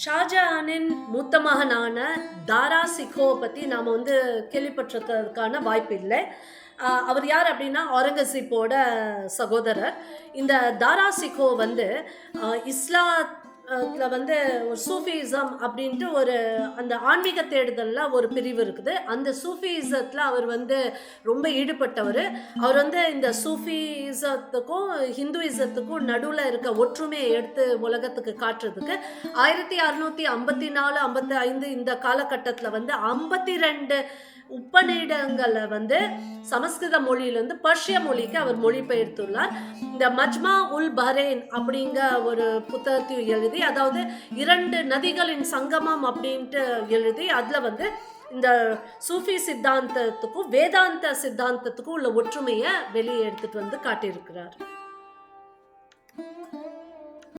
ஷாஜஹானின் மூத்த மகனான தாரா சிக்கோவை பற்றி நாம் கேள்விப்பட்டிருக்கிறதுக்கான வாய்ப்பு இல்லை. அவர் யார் அப்படின்னா அவுரங்கசீப்போட சகோதரர். இந்த தாரா சிக்கோ இஸ்லாத்தில் ஒரு சூஃபிசம் அப்படின்ட்டு ஒரு அந்த ஆன்மீக தேடுதலில் ஒரு பிரிவு இருக்குது. அந்த சூஃபிசத்தில் அவர் ரொம்ப ஈடுபட்டவர். அவர் இந்த சூஃபிசத்துக்கும் ஹிந்துயிசத்துக்கும் நடுவில் இருக்க ஒற்றுமையை எடுத்து உலகத்துக்கு காட்டுறதுக்கு 1654 55 இந்த காலகட்டத்தில் 52 உபநிடங்களை சமஸ்கிருத மொழியிலிருந்து பர்ஷிய மொழிக்கு அவர் மொழிபெயர்த்துள்ளார். இந்த மஜ்மா உல் பஹ்ரைன் அப்படிங்கிற ஒரு புத்தகத்தையும் எழுதி, அதாவது 2 நதிகளின் சங்கமம் அப்படின்ட்டு எழுதி, அதில் இந்த சூஃபி சித்தாந்தத்துக்கும் வேதாந்த சித்தாந்தத்துக்கும் உள்ள ஒற்றுமையை வெளியே எடுத்துட்டு காட்டியிருக்கிறார்.